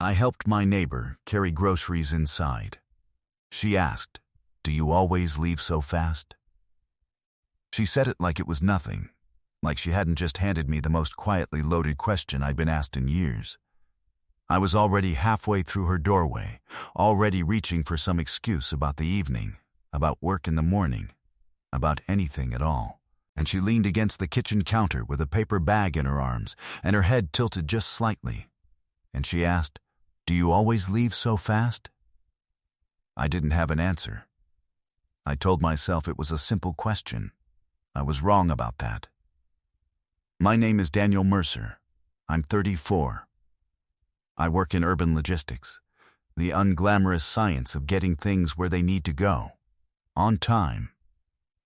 I helped my neighbor carry groceries inside. She asked, "Do you always leave so fast?" She said it like it was nothing, like she hadn't just handed me the most quietly loaded question I'd been asked in years. I was already halfway through her doorway, already reaching for some excuse about the evening, about work in the morning, about anything at all. And she leaned against the kitchen counter with a paper bag in her arms and her head tilted just slightly. And she asked, "Do you always leave so fast?" I didn't have an answer. I told myself it was a simple question. I was wrong about that. My name is Daniel Mercer. I'm 34. I work in urban logistics, the unglamorous science of getting things where they need to go, on time,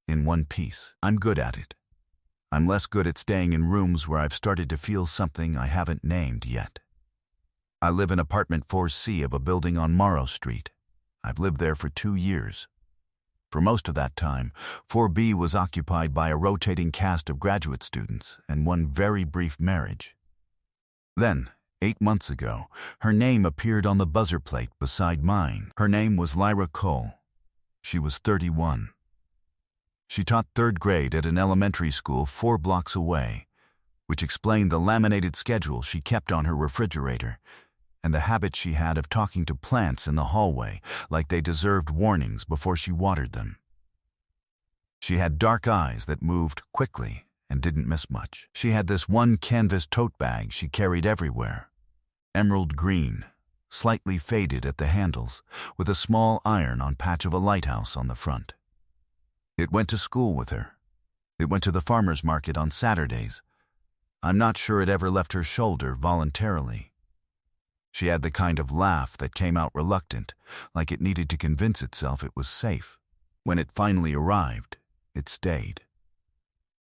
in one piece. I'm good at it. I'm less good at staying in rooms where I've started to feel something I haven't named yet. I live in apartment 4C of a building on Morrow Street. I've lived there for 2 years. For most of that time, 4B was occupied by a rotating cast of graduate students and one very brief marriage. Then, 8 months ago, her name appeared on the buzzer plate beside mine. Her name was Lyra Cole. She was 31. She taught 3rd grade at an elementary school 4 blocks away, which explained the laminated schedule she kept on her refrigerator and the habit she had of talking to plants in the hallway like they deserved warnings before she watered them. She had dark eyes that moved quickly and didn't miss much. She had this one canvas tote bag she carried everywhere, emerald green, slightly faded at the handles, with a small iron-on patch of a lighthouse on the front. It went to school with her. It went to the farmer's market on Saturdays. I'm not sure it ever left her shoulder voluntarily. She had the kind of laugh that came out reluctant, like it needed to convince itself it was safe. When it finally arrived, it stayed.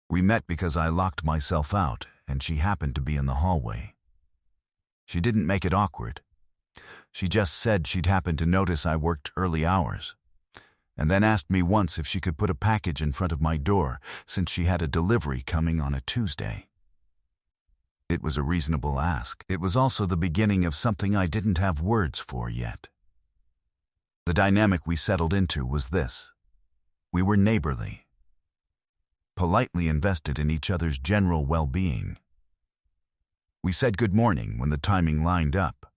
We met because I locked myself out, and she happened to be in the hallway. She didn't make it awkward. She just said she'd happened to notice I worked early hours, and then asked me once if she could put a package in front of my door since she had a delivery coming on a Tuesday. It was a reasonable ask. It was also the beginning of something I didn't have words for yet. The dynamic we settled into was this. We were neighborly, politely invested in each other's general well-being. We said good morning when the timing lined up.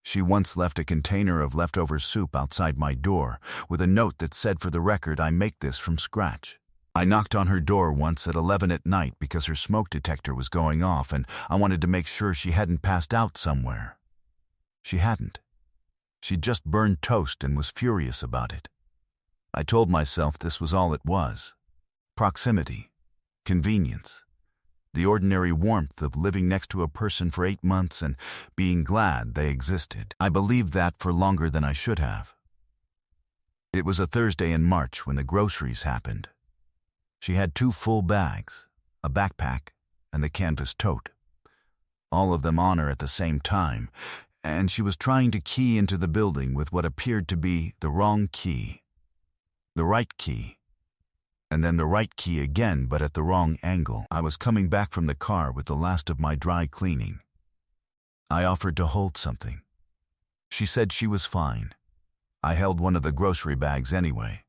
She once left a container of leftover soup outside my door with a note that said, "For the record, I make this from scratch." I knocked on her door once at 11 at night because her smoke detector was going off and I wanted to make sure she hadn't passed out somewhere. She hadn't. She'd just burned toast and was furious about it. I told myself this was all it was. Proximity, convenience, the ordinary warmth of living next to a person for 8 months and being glad they existed. I believed that for longer than I should have. It was a Thursday in March when the groceries happened. She had 2 full bags, a backpack, and the canvas tote, all of them on her at the same time, and she was trying to key into the building with what appeared to be the wrong key, the right key, and then the right key again but at the wrong angle. I was coming back from the car with the last of my dry cleaning. I offered to hold something. She said she was fine. I held one of the grocery bags anyway.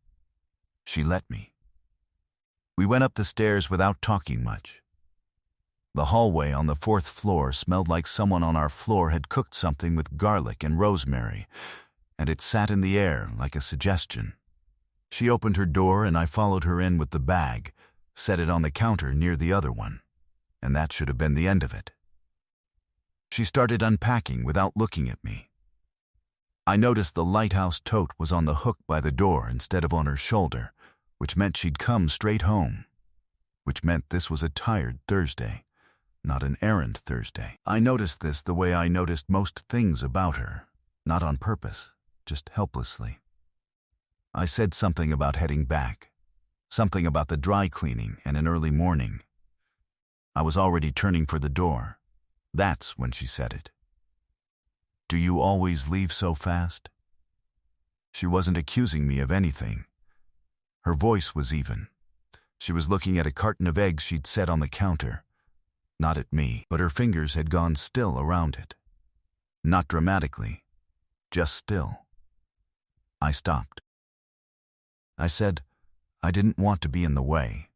She let me. We went up the stairs without talking much. The hallway on the 4th floor smelled like someone on our floor had cooked something with garlic and rosemary, and it sat in the air like a suggestion. She opened her door and I followed her in with the bag, set it on the counter near the other one, and that should have been the end of it. She started unpacking without looking at me. I noticed the lighthouse tote was on the hook by the door instead of on her shoulder, which meant she'd come straight home, which meant this was a tired Thursday, not an errand Thursday. I noticed this the way I noticed most things about her, not on purpose, just helplessly. I said something about heading back, something about the dry cleaning and an early morning. I was already turning for the door. That's when she said it. "Do you always leave so fast?" She wasn't accusing me of anything. Her voice was even. She was looking at a carton of eggs she'd set on the counter. Not at me, but her fingers had gone still around it. Not dramatically, just still. I stopped. I said, I didn't want to be in the way.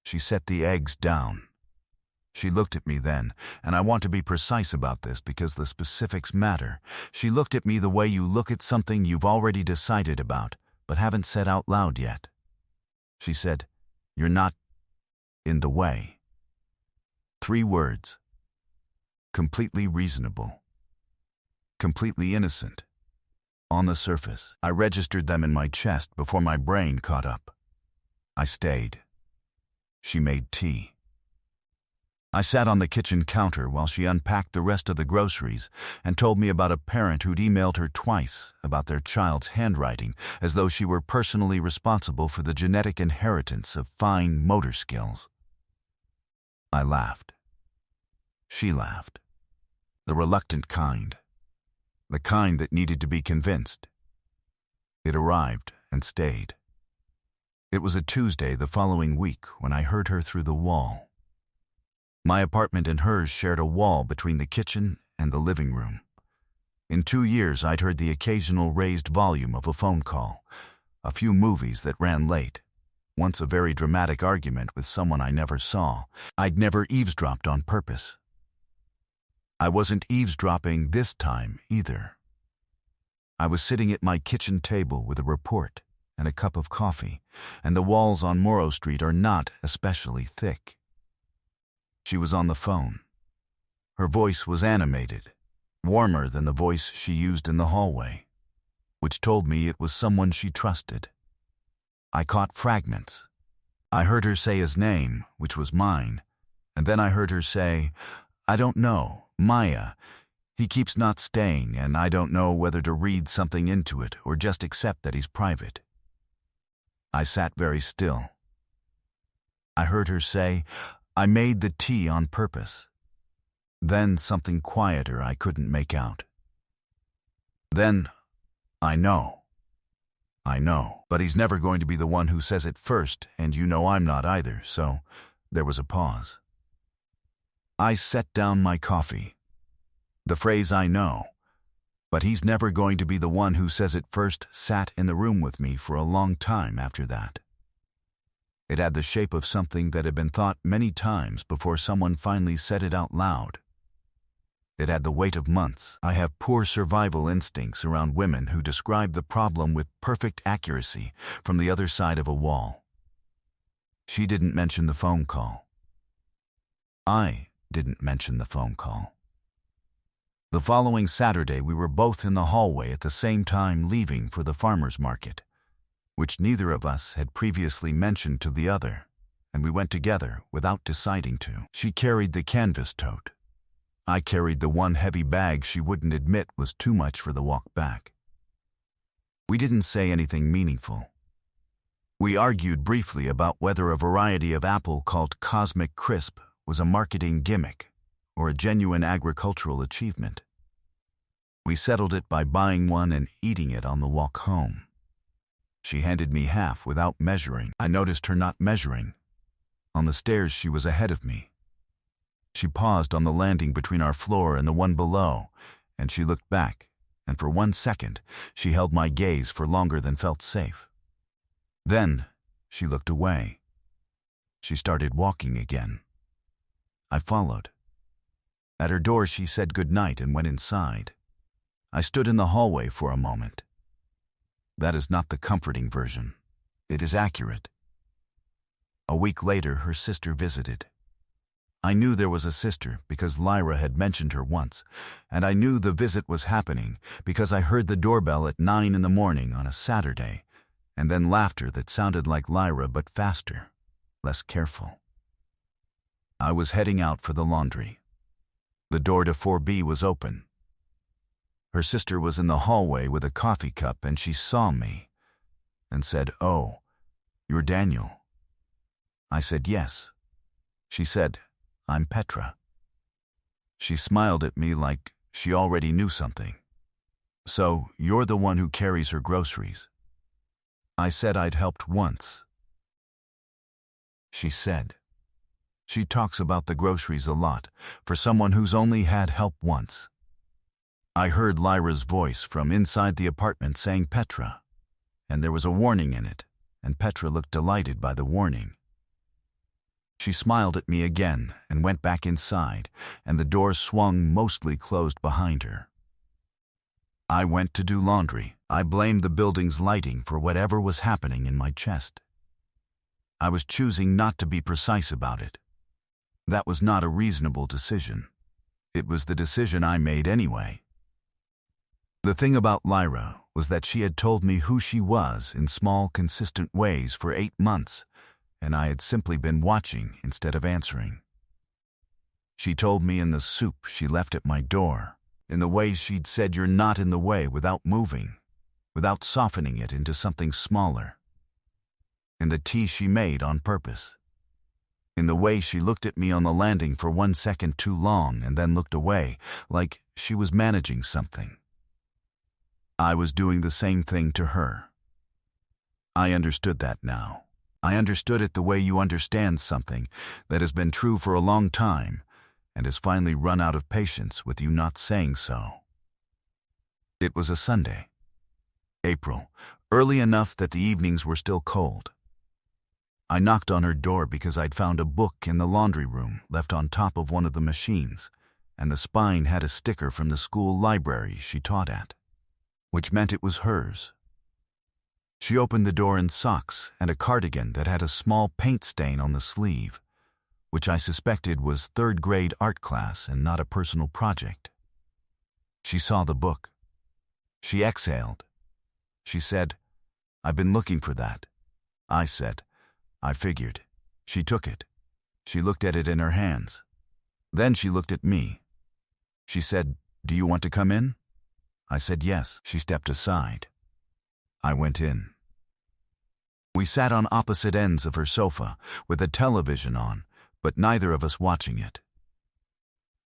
She set the eggs down. She looked at me then, and I want to be precise about this because the specifics matter. She looked at me the way you look at something you've already decided about, but haven't said out loud yet. She said, "You're not in the way." 3 words. Completely reasonable. Completely innocent. On the surface, I registered them in my chest before my brain caught up. I stayed. She made tea. I sat on the kitchen counter while she unpacked the rest of the groceries and told me about a parent who'd emailed her twice about their child's handwriting, as though she were personally responsible for the genetic inheritance of fine motor skills. I laughed. She laughed. The reluctant kind. The kind that needed to be convinced. It arrived and stayed. It was a Tuesday the following week when I heard her through the wall. My apartment and hers shared a wall between the kitchen and the living room. In 2 years, I'd heard the occasional raised volume of a phone call, a few movies that ran late, once a very dramatic argument with someone I never saw. I'd never eavesdropped on purpose. I wasn't eavesdropping this time either. I was sitting at my kitchen table with a report and a cup of coffee, and the walls on Morrow Street are not especially thick. She was on the phone. Her voice was animated, warmer than the voice she used in the hallway, which told me it was someone she trusted. I caught fragments. I heard her say his name, which was mine, and then I heard her say, "I don't know, Maya. He keeps not staying, and I don't know whether to read something into it or just accept that he's private." I sat very still. I heard her say, "I made the tea on purpose." Then something quieter I couldn't make out. Then, "I know. I know, but he's never going to be the one who says it first, and you know I'm not either," so there was a pause. I set down my coffee. The phrase "I know, but he's never going to be the one who says it first" sat in the room with me for a long time after that. It had the shape of something that had been thought many times before someone finally said it out loud. It had the weight of months. I have poor survival instincts around women who describe the problem with perfect accuracy from the other side of a wall. She didn't mention the phone call. I didn't mention the phone call. The following Saturday, we were both in the hallway at the same time leaving for the farmer's market, which neither of us had previously mentioned to the other, and we went together without deciding to. She carried the canvas tote. I carried the one heavy bag she wouldn't admit was too much for the walk back. We didn't say anything meaningful. We argued briefly about whether a variety of apple called Cosmic Crisp was a marketing gimmick or a genuine agricultural achievement. We settled it by buying one and eating it on the walk home. She handed me half without measuring. I noticed her not measuring. On the stairs, she was ahead of me. She paused on the landing between our floor and the one below, and she looked back, and for 1 second, she held my gaze for longer than felt safe. Then, she looked away. She started walking again. I followed. At her door, she said goodnight and went inside. I stood in the hallway for a moment. That is not the comforting version. It is accurate. A week later, her sister visited. I knew there was a sister because Lyra had mentioned her once, and I knew the visit was happening because I heard the doorbell at 9 in the morning on a Saturday, and then laughter that sounded like Lyra but faster, less careful. I was heading out for the laundry. The door to 4B was open. Her sister was in the hallway with a coffee cup, and she saw me and said, "Oh, you're Daniel." I said yes. She said, "I'm Petra." She smiled at me like she already knew something. "So, you're the one who carries her groceries." I said I'd helped once. She said, "She talks about the groceries a lot, for someone who's only had help once." I heard Lyra's voice from inside the apartment saying Petra, and there was a warning in it, and Petra looked delighted by the warning. She smiled at me again and went back inside, and the door swung mostly closed behind her. I went to do laundry. I blamed the building's lighting for whatever was happening in my chest. I was choosing not to be precise about it. That was not a reasonable decision. It was the decision I made anyway. The thing about Lyra was that she had told me who she was in small, consistent ways for 8 months, and I had simply been watching instead of answering. She told me in the soup she left at my door, in the way she'd said you're not in the way without moving, without softening it into something smaller. In the tea she made on purpose. In the way she looked at me on the landing for 1 second too long and then looked away, like she was managing something. I was doing the same thing to her. I understood that now. I understood it the way you understand something that has been true for a long time and has finally run out of patience with you not saying so. It was a Sunday, April, early enough that the evenings were still cold. I knocked on her door because I'd found a book in the laundry room left on top of one of the machines, and the spine had a sticker from the school library she taught at, which meant it was hers. She opened the door in socks and a cardigan that had a small paint stain on the sleeve, which I suspected was 3rd grade art class and not a personal project. She saw the book. She exhaled. She said, "I've been looking for that." I said, "I figured." She took it. She looked at it in her hands. Then she looked at me. She said, "Do you want to come in?" I said yes. She stepped aside. I went in. We sat on opposite ends of her sofa, with a television on, but neither of us watching it.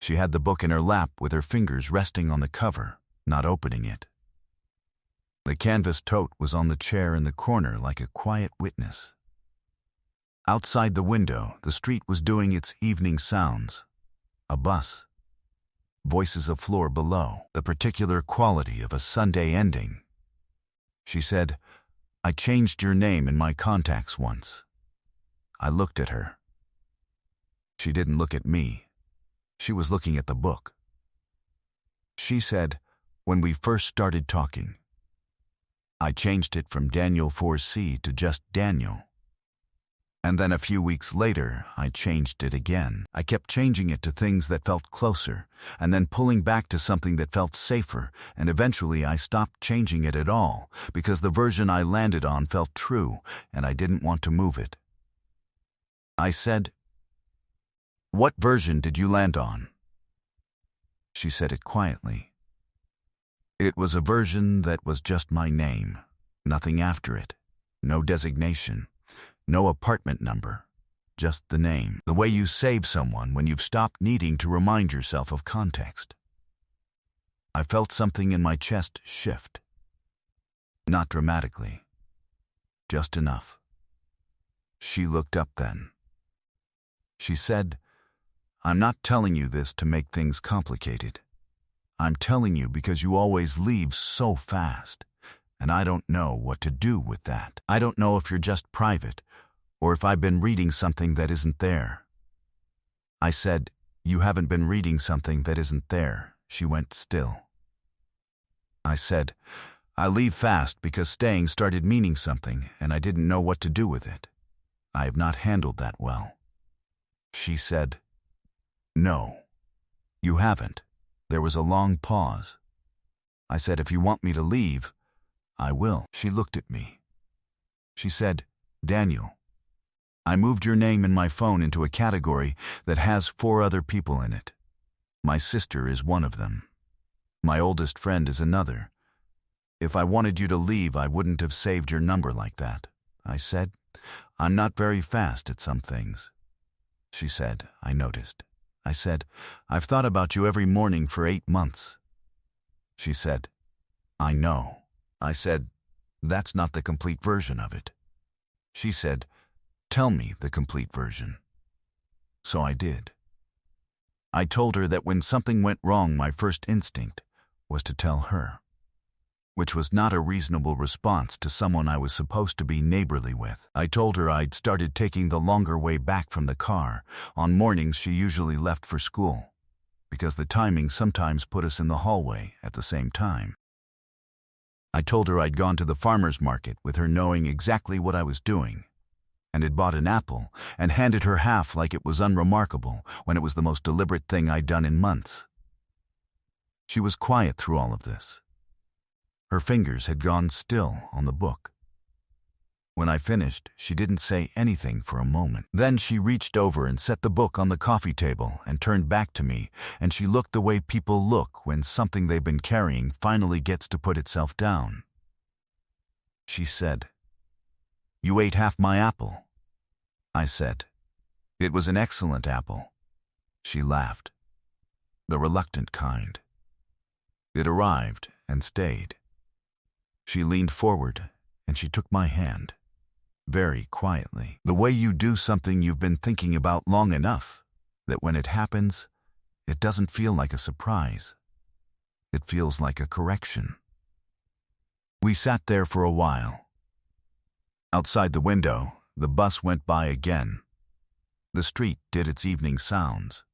She had the book in her lap with her fingers resting on the cover, not opening it. The canvas tote was on the chair in the corner like a quiet witness. Outside the window, the street was doing its evening sounds. A bus. Voices of floor below, the particular quality of a Sunday ending. She said, "I changed your name in my contacts once." I looked at her. She didn't look at me. She was looking at the book. She said, "When we first started talking, I changed it from Daniel 4C to just Daniel. And then a few weeks later, I changed it again. I kept changing it to things that felt closer, and then pulling back to something that felt safer, and eventually I stopped changing it at all, because the version I landed on felt true, and I didn't want to move it." I said, "What version did you land on?" She said it quietly. It was a version that was just my name, nothing after it, no designation. No apartment number, just the name. The way you save someone when you've stopped needing to remind yourself of context. I felt something in my chest shift. Not dramatically. Just enough. She looked up then. She said, "I'm not telling you this to make things complicated. I'm telling you because you always leave so fast, and I don't know what to do with that. I don't know if you're just private, or if I've been reading something that isn't there." I said, "You haven't been reading something that isn't there." She went still. I said, "I leave fast because staying started meaning something, and I didn't know what to do with it. I have not handled that well." She said, "No, you haven't." There was a long pause. I said, "If you want me to leave, I will." She looked at me. She said, "Daniel, I moved your name in my phone into a category that has 4 other people in it. My sister is one of them. My oldest friend is another. If I wanted you to leave, I wouldn't have saved your number like that." I said, "I'm not very fast at some things." She said, "I noticed." I said, "I've thought about you every morning for 8 months." She said, "I know." I said, "That's not the complete version of it." She said, "Tell me the complete version." So I did. I told her that when something went wrong, my first instinct was to tell her, which was not a reasonable response to someone I was supposed to be neighborly with. I told her I'd started taking the longer way back from the car on mornings she usually left for school, because the timing sometimes put us in the hallway at the same time. I told her I'd gone to the farmer's market with her knowing exactly what I was doing, and had bought an apple and handed her half like it was unremarkable when it was the most deliberate thing I'd done in months. She was quiet through all of this. Her fingers had gone still on the book. When I finished, she didn't say anything for a moment. Then she reached over and set the book on the coffee table and turned back to me, and she looked the way people look when something they've been carrying finally gets to put itself down. She said, "You ate half my apple." I said, "It was an excellent apple." She laughed. The reluctant kind. It arrived and stayed. She leaned forward and she took my hand, very quietly. The way you do something you've been thinking about long enough that when it happens, it doesn't feel like a surprise. It feels like a correction. We sat there for a while. Outside the window, the bus went by again. The street did its evening sounds.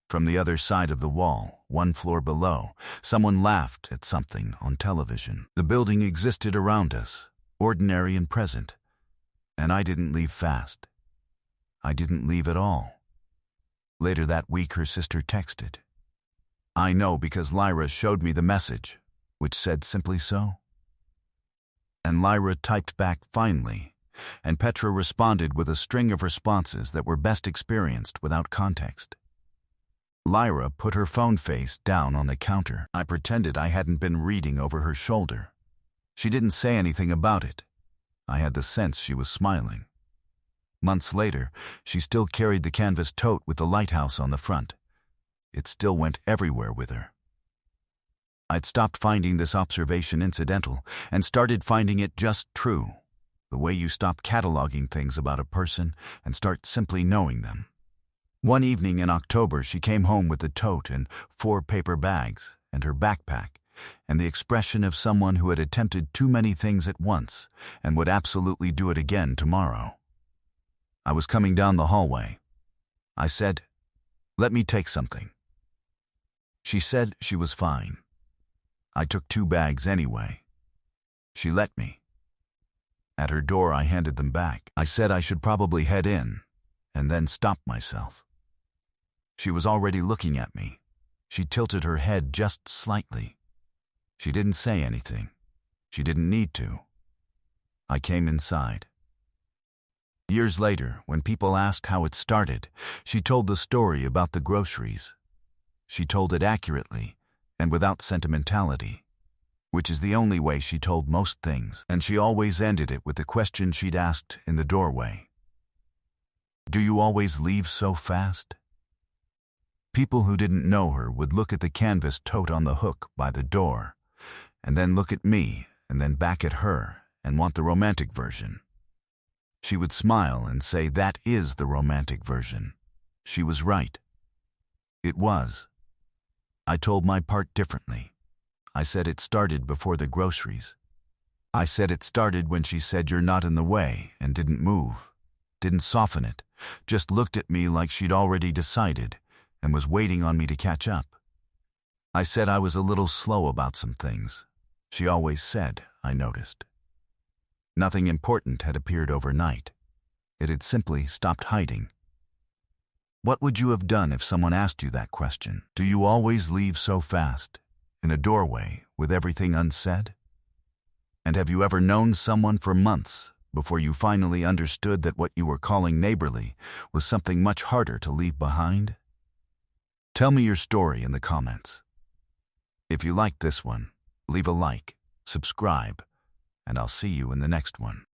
From the other side of the wall, one floor below, someone laughed at something on television. The building existed around us, ordinary and present, and I didn't leave fast. I didn't leave at all. Later that week, her sister texted. I know because Lyra showed me the message, which said simply so. And Lyra typed back finally, and Petra responded with a string of responses that were best experienced without context. Lyra put her phone face down on the counter. I pretended I hadn't been reading over her shoulder. She didn't say anything about it. I had the sense she was smiling. Months later, she still carried the canvas tote with the lighthouse on the front. It still went everywhere with her. I'd stopped finding this observation incidental and started finding it just true, the way you stop cataloging things about a person and start simply knowing them. One evening in October, she came home with the tote and 4 paper bags and her backpack and the expression of someone who had attempted too many things at once and would absolutely do it again tomorrow. I was coming down the hallway. I said, "Let me take something." She said she was fine. I took 2 bags anyway. She let me. At her door, I handed them back. I said I should probably head in, and then stopped myself. She was already looking at me. She tilted her head just slightly. She didn't say anything. She didn't need to. I came inside. Years later, when people asked how it started, she told the story about the groceries. She told it accurately and without sentimentality, which is the only way she told most things, and she always ended it with the question she'd asked in the doorway. "Do you always leave so fast?" People who didn't know her would look at the canvas tote on the hook by the door, and then look at me, and then back at her, and want the romantic version. She would smile and say that is the romantic version. She was right. It was. I told my part differently. I said it started before the groceries. I said it started when she said you're not in the way and didn't move, didn't soften it, just looked at me like she'd already decided and was waiting on me to catch up. I said I was a little slow about some things. She always said, I noticed. Nothing important had appeared overnight. It had simply stopped hiding. What would you have done if someone asked you that question? Do you always leave so fast, in a doorway, with everything unsaid? And have you ever known someone for months before you finally understood that what you were calling neighborly was something much harder to leave behind? Tell me your story in the comments. If you liked this one, leave a like, subscribe, and I'll see you in the next one.